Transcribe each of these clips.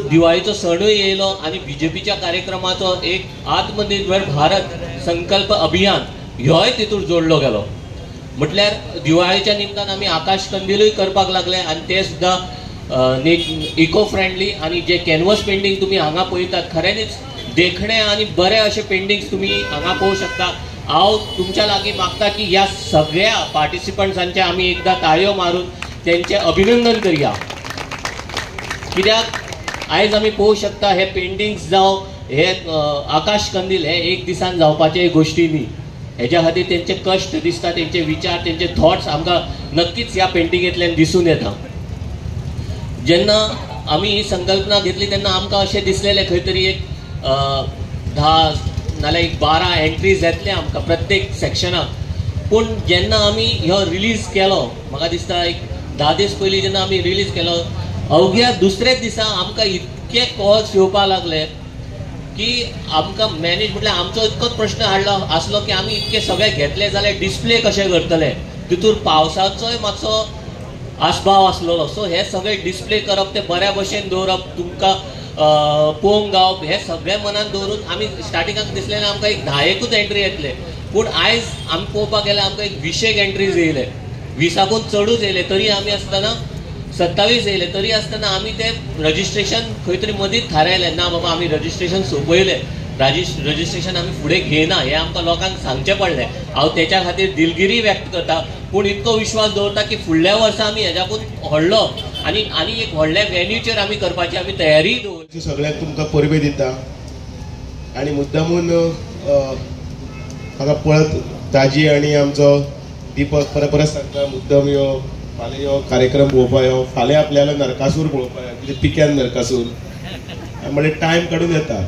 दिवाळीचो सणूय येयलो आणि बीजेपीच्या कार्यक्रमाचो एक आत्मनिर्भर भारत संकल्प अभियान ह्योय तितून जोडलो गेलो. म्हटल्यार दिवाळीच्या निमतान आमी आकाश कंदीलूय करपाक लागले आणि ते सुद्धा इको फ्रेंडली. आणि जे कॅनवस पेंटिंग तुम्ही हांगा पळयतात खऱ्यांनीच देखणे आणि बरे असे पेंटिंग्स तुम्ही हांगा पळोवंक शकता. हांव तुमच्या लागीं मागता की ह्या सगळ्या पार्टिसिपंट्सांचे आमी एकदां ताळयो मारून त्यांचे अभिनंदन करया. कित्याक आयज आमी पळोवंक शकता हे पेंटिंग्स जावं हे आकाश कंदील हे एक दिसान जावपाचे गोष्टी न्ही. हेच्या खातीर तेंचे कश्ट दिसता, तेंचे विचार, तेंचे थॉट्स आमकां नक्कीच ह्या पेंटिंगेंतल्यान दिसून येता. जेन्ना आमी ही संकल्पना घेतली तेन्ना आमकां अशें दिसलेलें खंय तरी एक 10 नाल्यार एक 12 एंट्रीज येतले आमकां प्रत्येक सेक्शनाक. पूण जेन्ना आमी ह्यो रिलीज केलो, म्हाका दिसता एक 10 दीस पयलीं जेन्ना आमी रिलीज केलो, अवघ्या दुसऱ्याच दिसा आमकां इतके कॉल्स येवपाक लागले की आमकां मॅनेज म्हटल्यार आमचो इतकोच प्रश्न आसलो की आमी इतके सगळे घेतले जाल्यार डिस्प्ले कशे करतले. तितूर पावसाचोय मातसो आस्पाव आसलेलो. सो हे सगळे डिस्प्ले करप, ते बऱ्या भशेन दवरप, तुमकां पळोवंक गावप, हे सगळे मनान दवरून आमी स्टार्टिंगाक दिसलेलें आमकां एक 10 एंट्री येतले. पूण आयज आमी पळोवपाक गेल्यार आमकां एक 20 एंट्रीज येयले, 20 चडूच येयले. तरी आमी आसतना 27 येयले. तरी आसतना आमी ते रजिस्ट्रेशन खंय तरी मदींच थारायलें, ना बाबा आमी रजिस्ट्रेशन सोंपयलें, रजिस्ट्रेशन आमी फुडें घेयना, हें आमकां लोकांक सांगचें पडलें. हांव तेच्या खातीर दिलगिरी व्यक्त करता. पूण इतको विश्वास दवरता की फुडल्या वर्सा आमी हेज्याकून व्हडलो आनी एक व्हडल्या वेन्यूचेर आमी करपाची आमी तयारी दवरली. सगळ्यांक तुमकां परबे दिता आनी मुद्दामून म्हाका पळत ताजी आनी आमचो दीपक परत सांगता मुद्दम यो फाल्यां यो कार्यक्रम पळोवपा यो, फाल्यां आपल्याला नरकासूर पळोवपा यो, कितें पिक्यान नरकासूर म्हणजे टायम काडून येता.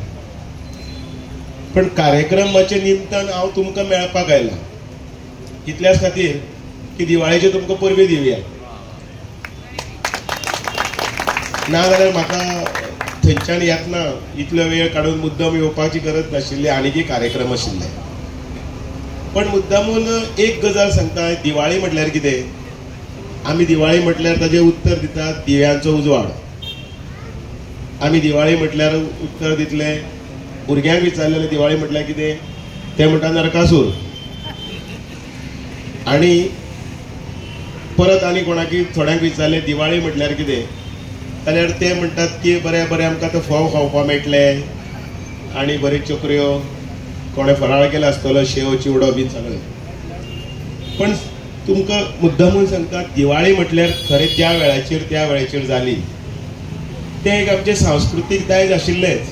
पण कार्यक्रमाचे निमतान हांव तुमकां मेळपाक आयला इतल्याच खातीर की दिवाळेचे तुमकां परबे दिवया. ना जाल्यार म्हाका थंयच्यान येतना इतलो वेळ काडून मुद्दम येवपाची गरज नाशिल्ली, आनीकय कार्यक्रम आशिल्ले. पण मुद्दामून एक गजाल सांगता, दिवाळी म्हटल्यार कितें? आमी दिवाळी म्हटल्यार ताजें उत्तर दितात दिव्यांचो उजवाड. आमी दिवाळी म्हटल्यार उत्तर दितले, भुरग्यांक विचारलेलें दिवाळी म्हटल्यार कितें, ते म्हणटा नरकासूर. आनी परत आनी कोणाकी थोड्यांक विचारलें दिवाळी म्हटल्यार कितें, जाल्यार ते म्हणटात की बरें बरें आमकां ते फोव खावपा मेळटले आनी बऱ्यो चकऱ्यो, कोणें फराळ केलो आसतलो, शेव चिवडो बी सगळें. पण तुमकां मुद्दामून सांगता दिवाळी म्हटल्यार खरें त्या वेळाचेर जाली तें एक आमचें सांस्कृतीक दायज आशिल्लेंच.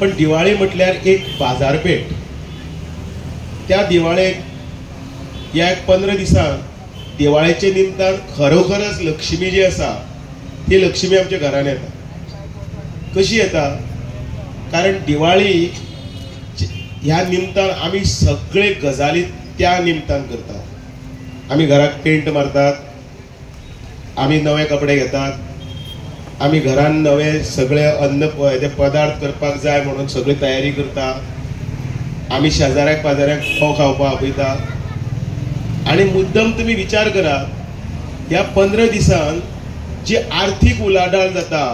पण दिवाळी म्हटल्यार एक बाजारपेठ. त्या दिवाळेक ह्या 15 दिसांक दिवाळेचे निमतान खरोखरच लक्ष्मी जी आसा ती लक्ष्मी आमच्या घरान येता. कशी येता? कारण दिवाळी ह्या निमतान आमी सगळे गजाली त्या निमतान करतात. आमी घराक पेंट मारतात, आमी नवे कपडे घेतात, आमी घरान नवे सगळे अन्न पदार्थ करपाक जाय म्हणून सगळी तयारी करता, आमी शेजाऱ्याक पाजाऱ्याक फोव खावपाक आपयता. आनी मुद्दम तुमी विचार करा, ह्या 15 दिसान जी आर्थीक उलाढाल जाता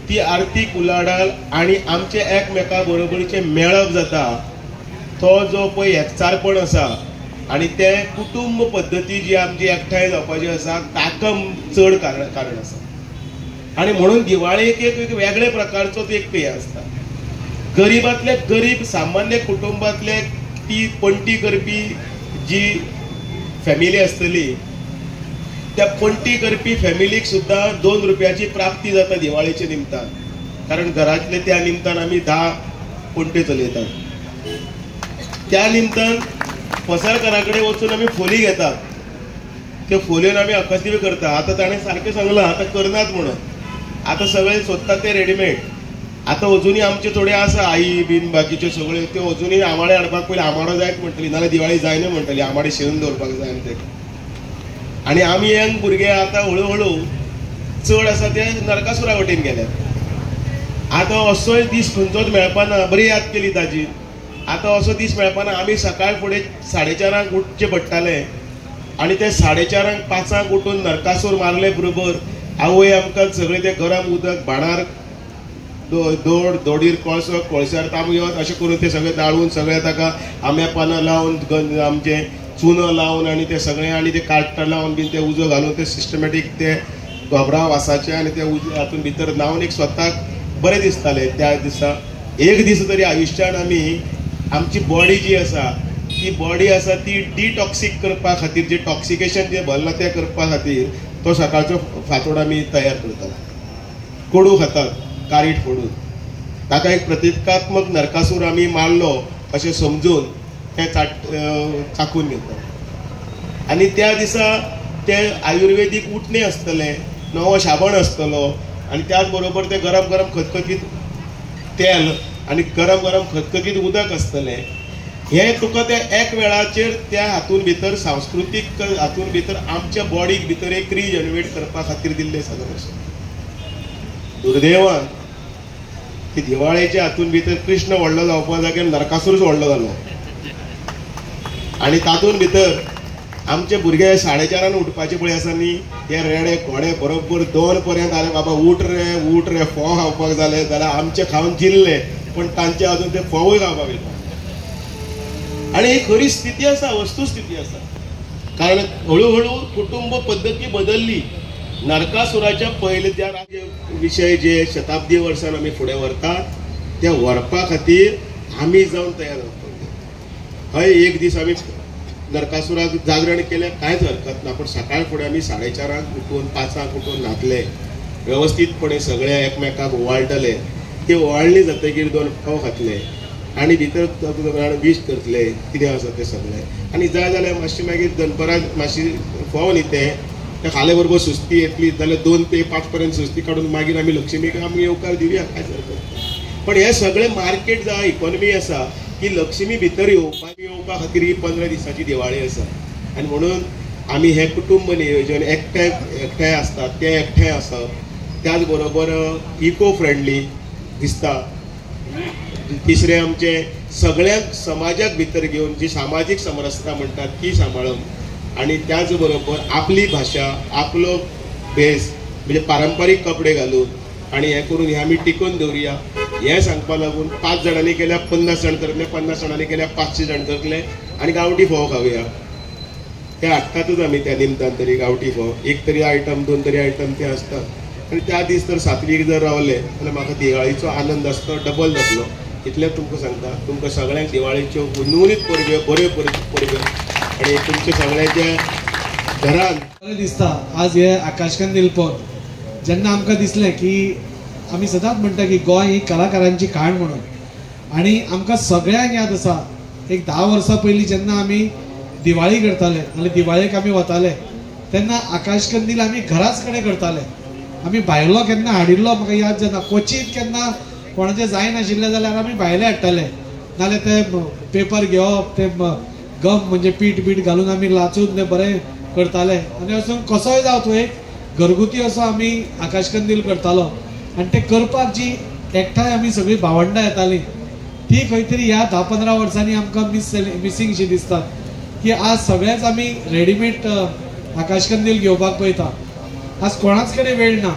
ती आर्थीक उलाढाल आनी आमचे एकमेका बरोबरीचे मेळप जाता, तो जो पळय एकचारपण आसा आनी ते कुटुंब पद्दती जी आमची एकठांय जावपाची आसा ताका चड कारण आसा. आनी म्हणून दिवाळेक एक वेगळे प्रकारचो एक हें आसता. गरीबांतले गरीब सामान्य कुटुंबांतले ती पणटी करपी जी फॅमिली आसतली, त्या पणटी करपी फॅमिलीक सुद्दां 2 रुपयाची प्राप्ती जाता दिवाळेच्या निमतान. कारण घरांतले त्या निमतान आमी 10 पणट्यो चलयतात. त्या निमतान पसरकारा कडेन वचून आमी फोली घेतात, त्यो फोलयोन आमी अकस्तीव करता. आतां ताणें सारकें सांगलां आतां करनात म्हणून, आतां सगळे सोदतात ते रेडीमेड. आतां अजुनूय आमचे थोडे आसा आई बीन बाकीच्यो सगळ्यो, त्यो अजुनूय आमाडे हाडपाक पयलीं आमाडो जायत म्हणटली, नाल्यार दिवाळी जायना म्हणटली, आमाडे शिवून दवरपाक जाय आनी ते. आनी आमी यंग भुरगे आतां हळू चड आसा ते नरकासुरा वटेन गेल्यात. आतां असोय दीस खंयचोच मेळपाना. बरी याद केली ताजी. आतां असो दीस मेळपाना. आमी सकाळ फुडें 4:30 उठचें पडटालें आनी ते 4:30 5 उठून नरकासूर मारले बरोबर आवय आमकां सगळें ते गरम उदक भाणार दोडीर कोळसो कोळशार तांबयोत अशें करून ते सगळे दाळून सगळे ताका आंब्या पानां लावन आमचे चुनो लावन आनी ते सगळे आनी ते काट्टां लावन बीन ते उजो घालून ते सिस्टमॅटीक ते गोबरा वासाचे आनी ते हातून भितर लावन एक स्वताक बरें दिसतालें त्या दिसा. एक दीस तरी आयुश्यान आमी आमची बॉडी जी आसा ती बॉडी आसा ती डिटॉक्सीक करपा खातीर जे टॉक्सिकेशन जे भरलां तें करपा खातीर तो सकाळचो फातोड आमी तयार करतात. कोडू खातात कारीट फोडून. ताका एक प्रतिकात्मक नरकासूर आमी मारलो अशें समजून तें चाकून घेतात. आनी त्या दिसा ते आयुर्वेदीक उठणे आसतले, नवो शाबण आसतलो आनी त्याच बरोबर ते गरम गरम खतखतीत तेल आनी गरम गरम खतखतीत उदक आसतलें. हे तुका ते एक वेळाचेर त्या हातून भितर सांस्कृतीक हातून भितर आमच्या बॉडीक भितर एक रिजनरेट करपा खातीर दिल्लें सगळें अशें. दुर्दैवान की दिवाळेच्या हातून भितर कृष्ण व्हडलो जावपा जाग्यार नरकासूरच व्हडलो जालो आनी तातूंत भितर आमचे भुरगे 4:30 उठपाचे पळय आसा न्ही, ते रेडे घोडे बरोबर 2 पर्यंत आले. बाबा उठ रे फोव खावपाक जाले जाल्यार आमचे खावन जिल्ले पण तांचे अजून ते फोवूय खावपाक वयता. आनी ही खरी स्थिती आसा, वस्तुस्थिती आसा. कारण हळूहळू कुटुंब पद्दती बदलली. नरकासुराच्या पयले त्या विशय जे शताब्दी वर्सान आमी फुडें व्हरतात त्या व्हरपा खातीर आमी जावन तयार जावपाक. हय एक दीस आमी नरकासुराक जागरण केलें कांयच हरकत ना, पण सकाळ फुडें आमी 4:30 उठून 5 उठून न्हातले, वेवस्थीतपणे सगळे एकमेकाक ओवाळटले. ते ओवाळणी जातकीर 2 फोव खातले आनी भितर विश करतले कितें आसा तें सगळें. आनी जाय जाल्यार मातशें मागीर दनपरां मातशी फोव न्ही ते खाले बरोबर सुस्ती येतली जाल्यार 2 ते 5 पर्यंत सुस्ती काडून मागीर आमी लक्ष्मीक आमी येवकार दिवया, कांयच हरकत. पण हे सगळे मार्केट जावं इकॉनॉमी आसा की लक्ष्मी भितर येवपा खातीर ही 15 दिसाची दिवाळी आसा. आनी म्हणून आमी हे कुटुंब नियोजन एकठांय आसतात ते एकठांय आसा. त्याच बरोबर इको फ्रेंडली दिसता. तिसरे आमचे सगळ्यांक समाजाक भितर घेवन जी सामाजीक समरसता म्हणटात ती सांबाळप आनी त्याच बरोबर आपली भाशा आपलो भेस म्हणजे पारंपारीक कपडे घालून आनी हें करून हे आमी टिकून दवरया हें सांगपा लागून 5 जाणांनी केल्यार 50 जाण करतले, 50 जाणांनी केल्यार 500 जाण करतले आनी गांवठी फोव खावया. ते हाडटातूच आमी त्या निमतान तरी गांवठी फोव. एक तरी आयटम 2 तरी आयटम ते आसतात. आनी त्या दीस तर सात्वीक जर रावले जाल्यार म्हाका दिवाळीचो आनंद आसता डबल जातलो. इतलेंच तुमकां सांगता. तुमकां सगळ्यांक दिवाळीच्यो उर्वरीत परब्यो बऱ्यो परब्यो आनी तुमच्या सगळ्यांच्या घरान बरें दिसता. आज हे आकाशकंदील पळोवन जेन्ना आमकां दिसलें की आमी सदांच म्हणटा की गोंय ही कलाकारांची खाण म्हणून, आनी आमकां सगळ्यांक याद आसा एक 10 वर्सां पयलीं जेन्ना आमी दिवाळी करताले नाल्यार दिवाळेक आमी वताले तेन्ना आकाशकंदील आमी घराच कडेन करताले. आमी भायलो केन्ना हाडिल्लो म्हाका याद जायना. क्वचित केन्ना कोणाचें जायनाशिल्लें जाल्यार आमी भायले हाडटाले, नाल्यार ते पेपर घेवप ते गम म्हणजे पीठ घालून आमी लाचून ते बरें करताले. आनी असो कसोय जावं तो एक घरगुती असो आमी आकाशकंदील करतालो. आनी ते करपाक जी एकठांय आमी सगळीं भावंडां येतालीं ती खंय तरी ह्या 10-15 वर्सांनी आमकां मिसींग शी दिसतात. की आज सगळेच आमी रेडीमेड आकाशकंदील घेवपाक पळयता. आज कोणाच कडेन वेळ ना.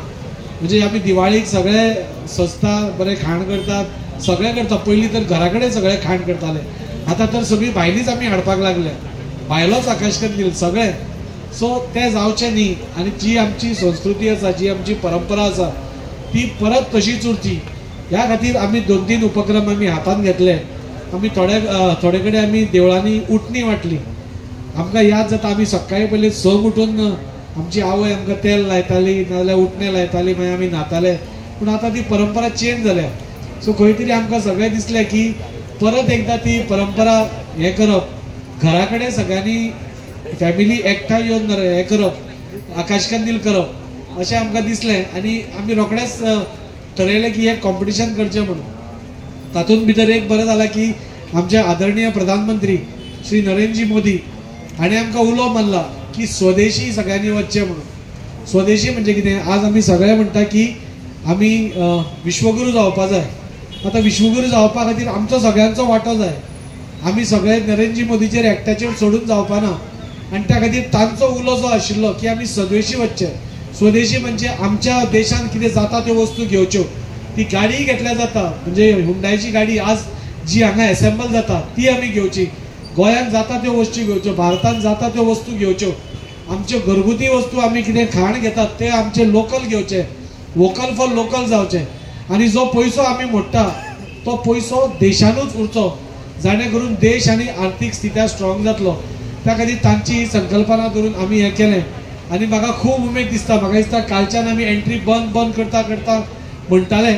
म्हणजे आमी दिवाळीक सगळे सजता बरें खाण करतात सगळें करता. पयलीं तर घरा कडेन सगळे खाण करताले. आतां तर सगळीं भायलीच आमी हाडपाक लागले. भायलोच आकाशकंदील सगळे. सो ते जावचें न्ही. आनी जी आमची संस्कृती आसा जी आमची परंपरा आसा ती परत तशीच उरची ह्या खातीर आमी 2-3 उपक्रम आमी हातान घेतले. आमी थोडे कडेन आमी देवळांनी उठणी वाटली. आमकां याद जाता आमी सकाळीं पयलीं 6 उठून आमची आवय आमकां तेल लायताली नाजाल्यार उठणे लायताली मागीर आमी न्हाताले. पूण आतां ती परंपरा चेंज जाल्या. सो खंय तरी आमकां सगळें दिसलें की परत एकदां ती परंपरा हें करप घरा कडेन सगळ्यांनी फॅमिली एकठांय येवन हें करप आकाशकंदील करप अशें आमकां दिसलें. आनी आमी रोखडेंच ठरयलें की हें कॉम्पिटिशन करचें म्हणून. तातूंत भितर एक बरें जालां की आमचे आदरणीय प्रधानमंत्री श्री नरेंद्रजी मोदी हाणें आमकां उलो मारला की स्वदेशी सगळ्यांनी वचचें म्हणून. स्वदेशी म्हणजे कितें. आज आमी सगळे म्हणटा की आमी विश्वगुरू जावपाक जाय. आतां विश्वगुरू जावपा खातीर आमचो सगळ्यांचो वांटो जाय. आमी सगळे नरेंद्रजी मोदीचेर एकट्याचेर सोडून जावपाना. आनी त्या खातीर तांचो उलो जो आशिल्लो की आमी स्वदेशी वचचें. स्वदेशी म्हणजे आमच्या देशांत कितें जाता त्यो वस्तू घेवच्यो. ती गाडी घेतल्या जाता म्हणजे हुंडायची गाडी आज जी हांगा एसेंबल जाता ती आमी घेवची, गोंयांत जाता त्यो वस्तू घेवच्यो, भारतांत जाता त्यो वस्तू घेवच्यो, आमच्यो घरगुती वस्तू आमी कितें खाण घेतात ते आमचे लोकल घेवचे, वोकल फॉर लोकल जावचे आणि जो पैसो आमी मोडटा तो पैसो देशानूच उरचो जाणे करून देश आनी आर्थीक स्थित्या स्ट्रॉंग जातलो. त्या खातीर तांची ही संकल्पना करून आमी हें केलें आनी म्हाका खूब उमेद दिसता. म्हाका दिसता कालच्यान आमी एंट्री बंद करता म्हणटाले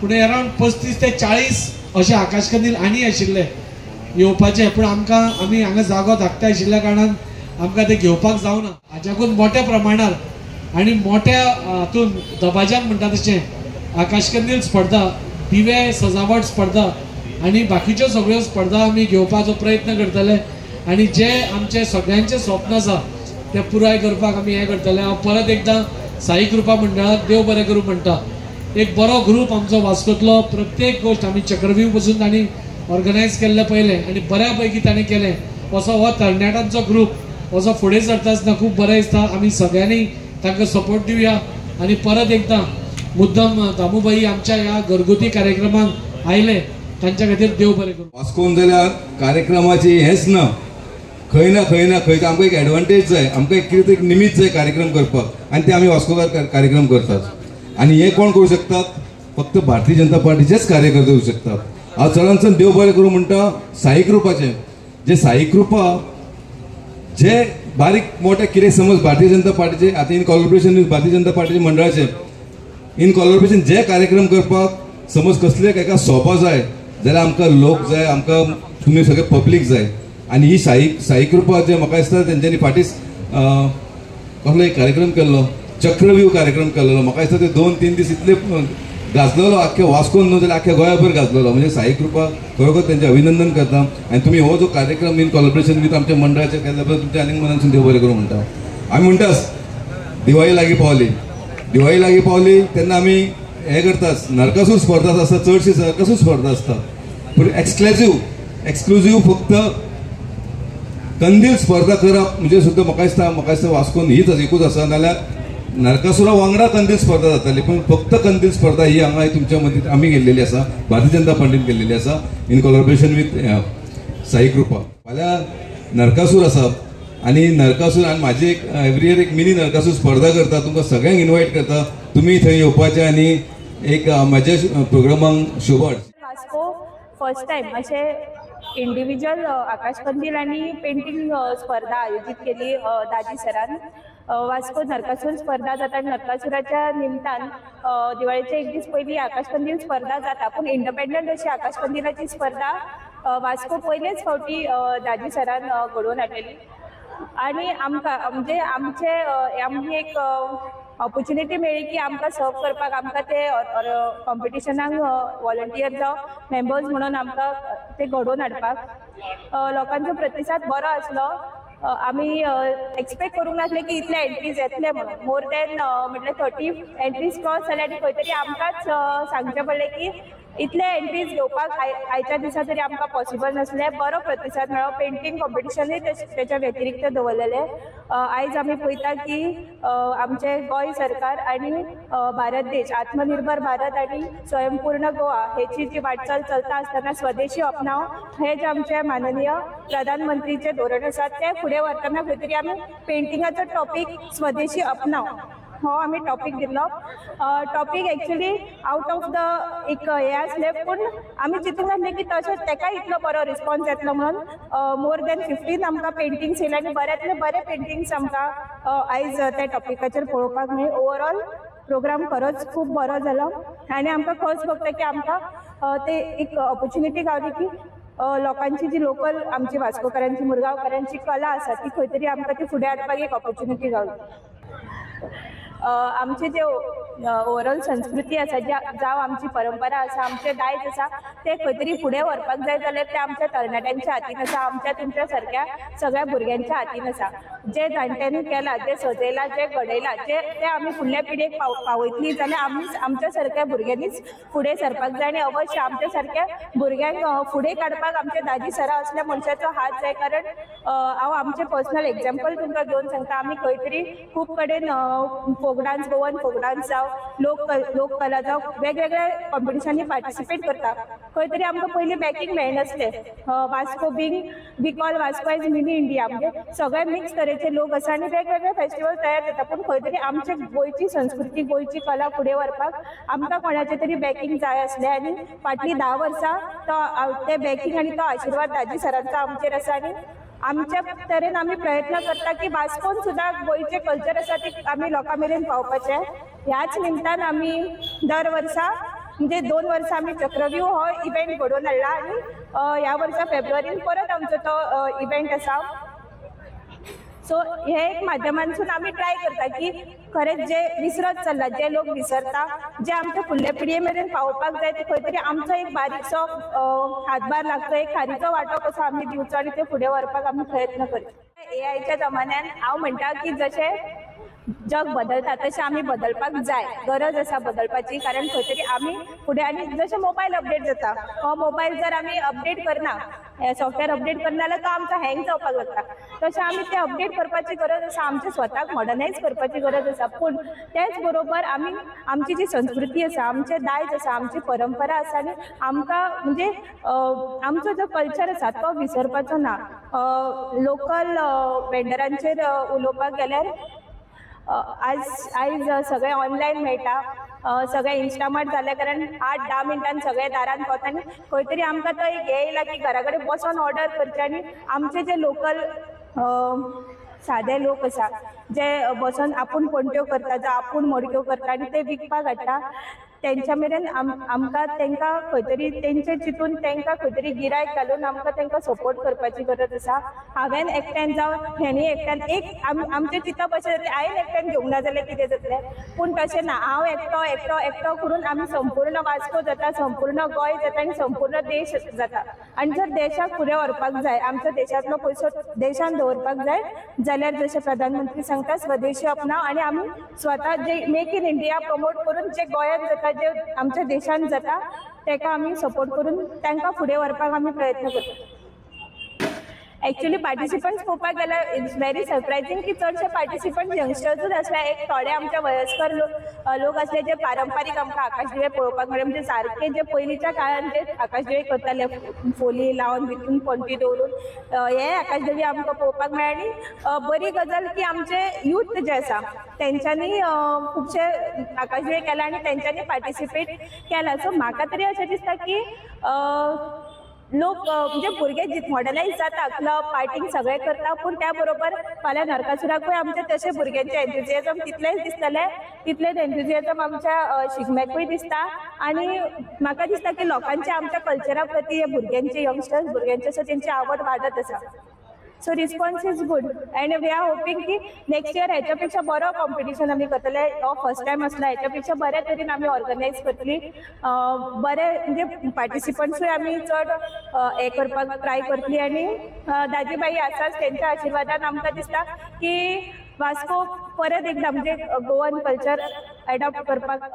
पूण अरावंड 35 ते 40 अशे आकाश कंदील आनी आशिल्ले येवपाचे, पूण आमी हांगा जागो धाकटो आशिल्ल्या कारणान आमकां ते घेवपाक जावना. हाच्याकून मोठ्या प्रमाणार आनी मोठ्या हातून दबाज्यान म्हणटा तशें आकाश कंदील स्पर्धा, दिवे सजावट स्पर्धा आनी बाकीच्यो सगळ्यो स्पर्धा आमी घेवपाचो प्रयत्न करतले आनी जे आमचे सगळ्यांचे स्वप्न आसा ते पुराय करपाक आमी हें करतले. हांव परत एकदां साई कृपा मंडळाक देव बरें करूं म्हणटा. एक बरो ग्रूप आमचो वास्कोतलो, प्रत्येक गोश्ट आमी चक्रव्यूह पसून तांणी ऑर्गनायज केल्ले पयलें आनी बऱ्या पैकी ताणें केलें. असो हो तरणाट्यांचो ग्रूप असो फुडें सरता आसतना खूब बरें दिसता. आमी सगळ्यांनी तांकां सपोर्ट दिवया आनी परत एकदां मुद्दम दामूबाई आमच्या ह्या घरगुती कार्यक्रमांक आयले तांच्या खातीर देव बरें करूं. वास्कोन जाल्यार कार्यक्रमाची हेंच ना, खंय ना खंय आमकां एक एडवांटेज जाय, आमकां एक कितें एक निमित्त जाय कार्यक्रम करपाक आनी ते आमी वास्कोकार कार्यक्रम करतात. आनी हे कोण करूं शकतात? फक्त भारतीय जनता पार्टीचेच कार्यकर्ते करूं शकतात. हांव चडांत चड देव बरें करूं म्हणटा साई कृपाचें. जे साई कृपा जे बारीक मोठे कितें समज भारतीय जनता पार्टीचे आतां इन कॉलॉबरेशन भारतीय जनता पार्टीचे मंडळाचे इन कॉलॉबरेशन जे कार्यक्रम करपाक समज कसले एका सोपा जाय जाल्यार आमकां लोक जाय, आमकां तुमी सगळे पब्लीक जाय. आनी ही साई कृपा जे म्हाका दिसता तेंच्यांनी फाटींच कसलो एक कार्यक्रम केल्लो, चक्रव्यूह कार्यक्रम केल्लो. म्हाका दिसता ते 2-3 दीस इतले गाजलेलो आख्खे वास्कोन न्हू जाल्यार आख्ख्या गोंयाभर गाजलेलो. म्हणजे साई कृपा खरोखर तेंचें अभिनंदन करता. आनी तुमी हो जो कार्यक्रम इन कॉलॉबरेशन विथ आमच्या मंडळाचे केल्ल्या बद्दल तुमच्या आनीक मनानसून देव बरें करूं म्हणटा. आमी म्हणटास दिवाळी लागीं पावली तेन्ना आमी हे करतात, नरकासूर स्पर्धा आसता, चडशी नरकासूर स्पर्धा आसता. पूण एक्सक्लुझिव्ह फक्त कंदील स्पर्धा करप म्हणजे सुद्दां म्हाका दिसता वास्कोन हीच एकूच आसा. नाल्यार नरकासुरा वांगडा कंदील स्पर्धा जाताली, पूण फक्त कंदील स्पर्धा ही हांगा तुमच्या मदीं आमी गेल्लेली आसा, भारतीय जनता पार्टीन गेल्लेली आसा इन कॉलॉबरेशन विथ साई कृपा. फाल्यां नरकासूर आसा आनी नरकासूर आनी म्हाजी एक एवरी इयर एक मिनी नरकासूर स्पर्धा करता. तुमकां सगळ्यांक इन्वायट करता, तुमी थंय येवपाचें आनी एक म्हाज्या प्रोग्रामांक शोभा हाडची. वास्को फर्स्ट टाइम अशे इंडिविज्युअल आकाश कंदील आनी पेंटिंग स्पर्धा आयोजीत केली दाजी सरान. वास्को नरकासूर स्पर्धा जाता आनी नरकासुराच्या निमतान दिवाळीच्या एक दीस पयलीं आकाश कंदील स्पर्धा जाता, पूण इंडिपेंडंट अशी आकाश कंदिलाची स्पर्धा वास्को पयलेच फावटी दाजी सरान घडोवन हाडलेली. आनी आमकां म्हणजे आमची एक ऑपॉर्च्युनिटी मेळ्ळी की आमकां सर्व करपाक, आमकां ते कॉम्पिटिशनाक वॉलंटियर जावं मेंबर्स म्हणून आमकां ते घडोवन हाडपाक. लोकांचो प्रतिसाद बरो आसलो. आमी एक्सपेक्ट करूंक नासलें की इतले एंट्रीज येतले म्हणून. मोर दॅन म्हटल्यार 30 एंट्रीज क्रॉस जाले आनी खंय तरी आमकांच सांगचें पडलें की इतले एंट्रीज घेवपाक आयच्या दिसा तरी आमकां पॉसिबल नासलें. बरो प्रतिसाद मेळ्ळो. पेंटींग कॉम्पिटिशनूय तेच्या व्यतिरिक्त दवरलेले. आयज आमी पळयता की आमचे गोंय सरकार आनी भारत देश आत्मनिर्भर भारत आनी स्वयंपूर्ण गोवा हेची जी वाटचाल चलता आसतना स्वदेशी अपनाव हे जे आमचे माननीय प्रधानमंत्रीचे धोरण आसा ते फुडें व्हरतना खंय तरी आमी पेंटिंगाचो टॉपीक स्वदेशी अपनाव हो आमी टॉपीक दिल्लो. Topic actually out of the एक हे आसलें, पूण आमी चिंतूंक नासलें की तशेंच ताकाय इतलो बरो रिस्पॉन्स येतलो म्हणून. मोर दॅन 15 आमकां पेंटिंग्स येयले आनी बऱ्यांतले बरे पेंटिंग्स आमकां आयज त्या टॉपिकाचेर पळोवपाक मेळ्ळी. ओवरऑल प्रोग्राम खरोच खूब बरो जालो आनी आमकां खोस भोगता की आमकां ते एक ऑपॉर्च्युनिटी गावली की लोकांची जी लोकल आमची वास्कोकारांची मुरगांवकारांची कला आसा ती खंय तरी आमकां ती फुडें हाडपाक एक ऑपॉर्च्युनिटी गावली. आमचे जे ओवरऑल संस्कृती आसा, जावं आमची परंपरा आसा, आमचे दायज आसा ते खंय तरी फुडें व्हरपाक जाय जाल्यार ते आमच्या तरणाट्यांच्या हातीन आसा, आमच्या तुमच्या सारक्या सगळ्या भुरग्यांच्या हातीन आसा. जे जाणट्यांनी केला, जे सजयला, जे घडयला, ते आमी फुडल्या पिढयेक पावयतली जाल्यार आमी आमच्या सारक्या भुरग्यांनीच फुडें सरपाक जाय आनी अवश्य आमच्या सारक्या भुरग्यांक फुडें काडपाक आमचे दाजी सरा असल्या मनशाचो हात जाय. कारण हांव आमचें पर्सनल एग्जाम्पल तुमकां घेवन सांगता. आमी खंय तरी खूब कडेन folk dance, Goan folk dance जावं, लोककला जावं, वेगवेगळ्या कॉम्पिटिशनांनी पार्टिसिपेट करता. खंय तरी आमकां पयलीं बॅकींग मेळनासलें. Vasco we call Vasco as mini India, म्हणजे सगळे मिक्स तरेचे लोक आसा आनी वेगवेगळे फेस्टिवल तयार जाता. पूण खंय तरी आमचे गोंयची संस्कृती, गोंयची कला फुडें व्हरपाक आमकां कोणाचें तरी बॅकींग जाय आसलें. आनी फाटलीं 10 वर्सां ते बॅकींग आनी तो आशिर्वाद दाजी सरांचो आमचेर आसा. आनी आमच्या तरेन आमी प्रयत्न करता की वास्कोन सुद्दां गोंयचें कल्चर आसा ती आमी लोकां मेरेन पावपाचें. ह्याच निमतान आमी दर वर्सा म्हणजे 2 वर्सां आमी चक्रव्यूह हो इव्हेंट घडोवन हाडला. आनी ह्या वर्सा फेब्रुवारीन परत आमचो तो इव्हेंट आसा. सो हे एक माध्यमांतसून आमी ट्राय करता की खरेंच जे विसरत चल्ला, जे लोक विसरता, जे आमच्या फुडल्या पिळये मेरेन पावोवपाक जाय, ते खंय तरी आमचो एक बारीकसो हातभार लागतो, एक खारीचो वांटो कसो आमी दिवचो आनी ते फुडें व्हरपाक आमी प्रयत्न करता. एआयच्या जमान्यान हांव म्हणटा की जशें जग बदलता तशें आमी बदलपाक जाय, गरज आसा बदलपाची. कारण खंय तरी आमी फुडें आनी जशें मोबायल अपडेट जाता, हो मोबायल जर आमी अपडेट करना, सॉफ्टवेअर अपडेट करना जाल्यार तो आमचो हँग जावपाक लागता. तशें आमी ते अपडेट करपाची गरज आसा, आमचे स्वताक मॉडर्नायज करपाची गरज आसा. पूण तेच बरोबर आमी आमची जी संस्कृती आसा, आमचें दायज आसा, आमची परंपरा आसा आनी आमकां म्हणजे आमचो जो कल्चर आसा तो विसरपाचो ना. लोकल वेंडरांचेर उलोवपाक गेल्यार आयज सगळें ऑनलायन मेळटा, सगळें इंस्टामार्ट जाल्या कारण 8-10 मिनटान सगळे दारान पावता. आनी खंय तरी आमकां तो एक हे येयला की घरा कडेन बसून ऑर्डर करचें. आनी आमचे जे लोकल सादे लोक आसा, जे बसून आपूण पणट्यो करता, जो आपूण मडक्यो करता आनी ते विकपाक हाडटा, तेंच्या मेरेन आमकां तेंकां खंय तरी तेंचे चिंतून तेंकां खंय तरी गिरायक घालून आमकां तेंकां सपोर्ट करपाची गरज आसा. हांवें एकट्यान जावं हेणी एकट्यान एक आमचें चिंतप अशें जातलें हांवें एकट्यान घेवंक ना जाल्यार कितें जातलें. पूण तशें ना, हांव एकटो करून आमी संपूर्ण वास्को जाता, संपूर्ण गोंय जाता आनी संपूर्ण देश जाता. आनी जर देशाक फुडें व्हरपाक जाय, आमच्या देशांतलो पयसो देशान दवरपाक जाय जाल्यार जशें प्रधानमंत्री सांगता स्वदेशी अपनाव, आनी आमी स्वता जे मेक इन इंडिया प्रमोट करून जे गोंयांत जाता, जे आमच्या देशान जाता, तेका आमी सपोर्ट करून तांकां फुडें व्हरपाक आमी प्रयत्न करता. एक्चुअली पार्टिसिपंट्स पळोवपाक गेल्यार इट्स व्हेरी सरप्रायझींग की चडशे पार्टिसिपंट यंगस्टर्सूच आसले. एक थोडे आमचे वयस्कर लोक आसले जे पारंपारीक आमकां आकाश दिवे पळोवपाक मेळ्ळे. म्हणजे सारके जे पयलींच्या काळान जे आकाश दिवे करताले, फोली लावन भितून पणटी दवरून, हे आकाश दिवे आमकां पळोवपाक मेळ्ळे. आनी बरी गजाल की आमचे यूथ जे आसा तेंच्यांनी खुबशे आकाश दिवे केला आनी तेंच्यांनी पार्टिसिपेट केला. सो म्हाका तरी अशें दिसता की लोक म्हणजे भुरगे मॉडर्नायज जाता, क्लब पार्टींग सगळें करता, पूण त्या बरोबर फाल्यां नरकासुराकूय आमचे तशे भुरग्यांचे एन्थुजियाजम तितलेंच दिसतलें, तितलेंच एन्थुजियाजम आमच्या शिगम्याकूय दिसता. आनी म्हाका दिसता की लोकांचे आमच्या कल्चरा प्रती भुरग्यांचे यंगस्टर्स भुरग्यांचे आसा तेंची आवड वाडत आसा. So response is good and we are hoping की नेक्स्ट इयर हेच्या पेक्षा बरो कॉम्पिटिशन आमी करतले. हो फर्स्ट टायम आसला, हेच्या पेक्षा बऱ्या तरेन आमी ऑर्गनायज करतली. बरे म्हणजे पार्टिसिपंट्सूय आमी चड हे करपाक ट्राय करतली. आनी दाजीबाई आसाच, तेंच्या आशिर्वादान आमकां दिसता की वास्को परत एकदां म्हणजे गोवन कल्चर एडॉप्ट करपाक